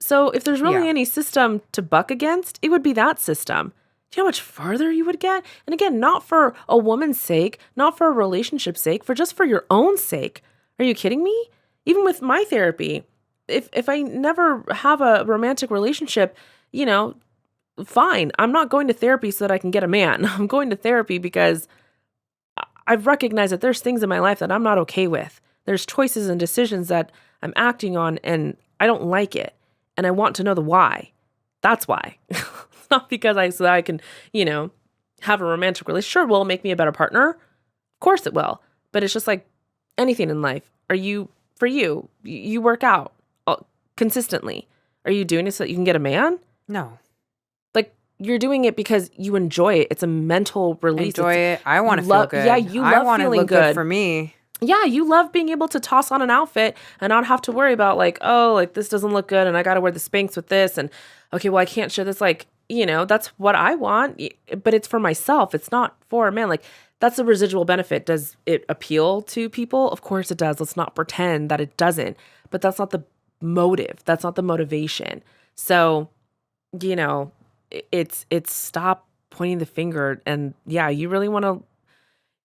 So if there's really any system to buck against, it would be that system. Do you know how much farther you would get? And again, not for a woman's sake, not for a relationship's sake, just for your own sake. Are you kidding me? Even with my therapy, if I never have a romantic relationship, fine. I'm not going to therapy so that I can get a man. I'm going to therapy because I've recognized that there's things in my life that I'm not okay with. There's choices and decisions that I'm acting on and I don't like it. And I want to know the why. That's why. It's not because so that I can, have a romantic relationship. Sure, will it make me a better partner? Of course it will. But it's just like anything in life. You work out consistently. Are you doing it so that you can get a man? No. Like, you're doing it because you enjoy it. It's a mental release. Enjoy it. I want to feel good. Yeah, you love feeling good. For me. Yeah, you love being able to toss on an outfit and not have to worry about like, oh, like this doesn't look good and I got to wear the Spanx with this. And okay, well, I can't share this. Like, that's what I want, but it's for myself. It's not for a man. Like, that's the residual benefit. Does it appeal to people? Of course it does. Let's not pretend that it doesn't. But that's not the motive. That's not the motivation. So, it's stop pointing the finger. And yeah, you really want to,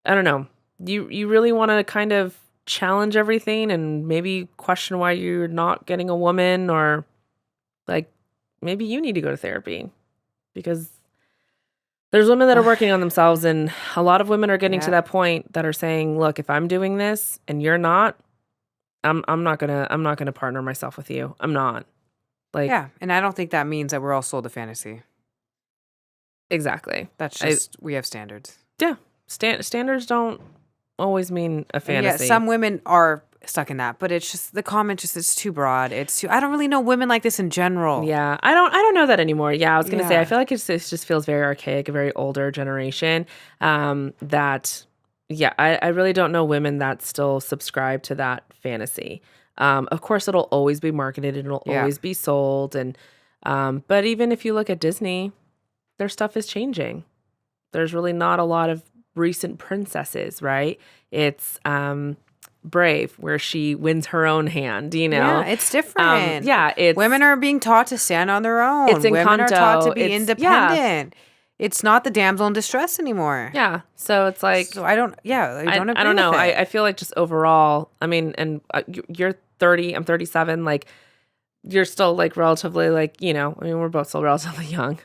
I don't know. You really want to kind of challenge everything and maybe question why you're not getting a woman, or like maybe you need to go to therapy, because there's women that are working on themselves, and a lot of women are getting to that point that are saying, look, if I'm doing this and you're not, I'm not gonna partner myself with you. I'm not. Like, yeah, and I don't think that means that we're all sold a fantasy. Exactly. That's just we have standards. Yeah, standards don't always mean a fantasy. Yeah, some women are stuck in that, but it's just the comment it's too broad. I don't really know women like this in general. Yeah, I don't know that anymore. Yeah, I was gonna say, I feel like it just feels very archaic, a very older generation. I really don't know women that still subscribe to that fantasy. Of course, it'll always be marketed and it'll always be sold, and but even if you look at Disney, their stuff is changing. There's really not a lot of recent princesses, right? It's Brave, where she wins her own hand, Yeah, it's different. It's women are being taught to stand on their own. It's Encanto. Women are taught to be independent. It's not the damsel in distress anymore. Yeah, so it's like, so I don't know. I feel like just overall, I mean, and you're 30, I'm 37, like you're still like relatively like, I mean, we're both still relatively young.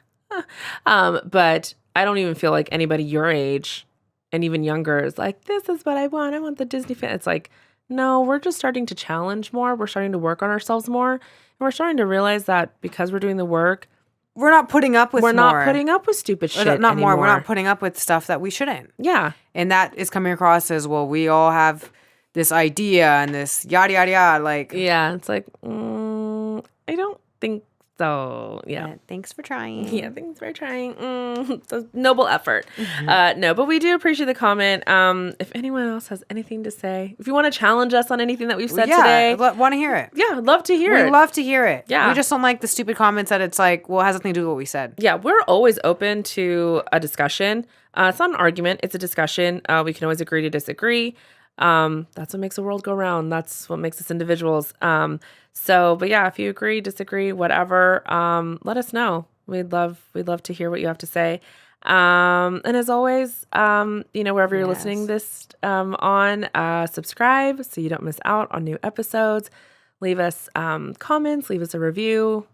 But I don't even feel like anybody your age and even younger is like, this is what I want. I want the Disney fan. It's like, no, we're just starting to challenge more. We're starting to work on ourselves more. And we're starting to realize that because we're doing the work, we're not putting up with not putting up with stupid shit anymore. We're not putting up with stuff that we shouldn't. Yeah. And that is coming across as, well, we all have this idea and this yada, yada, yada. Like, yeah, it's like, I don't think so. Yeah. Thanks for trying. Yeah, thanks for trying. It's a noble effort. No, but we do appreciate the comment. If anyone else has anything to say, if you want to challenge us on anything that we've said today, want to hear it. Yeah, I'd love to hear it. We love to hear it. Yeah. We just don't like the stupid comments that it's like, well, it has nothing to do with what we said. Yeah, we're always open to a discussion. It's not an argument. It's a discussion. We can always agree to disagree. That's what makes the world go round. That's what makes us individuals. But yeah, if you agree, disagree, whatever, let us know. We'd love to hear what you have to say. And as always, wherever you're listening this, subscribe so you don't miss out on new episodes. Leave us, comments, leave us a review.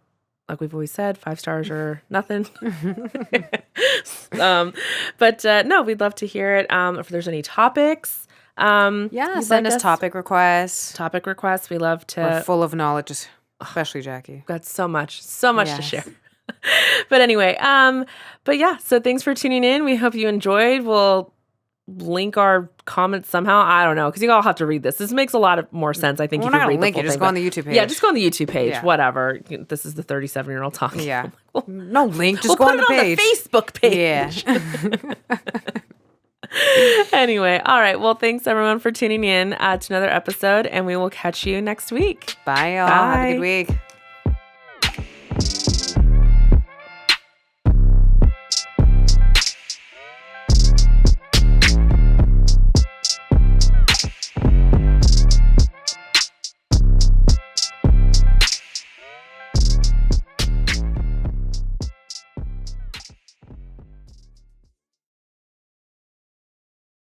Like we've always said, 5 stars or nothing. No, we'd love to hear it. If there's any topics, send us topic requests. We love to. We're full of knowledge, especially Jackie. Got so much to share. But anyway, so thanks for tuning in. We hope you enjoyed. We'll link our comments somehow. I don't know, because you all have to read this. This makes a lot of more sense, I think. We're if not you gonna read link the it. full Just thing, go on but- the YouTube page. Yeah, just go on the YouTube page. Yeah. Whatever. This is the 37-year-old talking. Yeah. Well, No link. Just we'll go put on the it page. on the Facebook page. Yeah. Anyway, all right. Well, thanks everyone for tuning in to another episode, and we will catch you next week. Bye, y'all. Bye. Have a good week.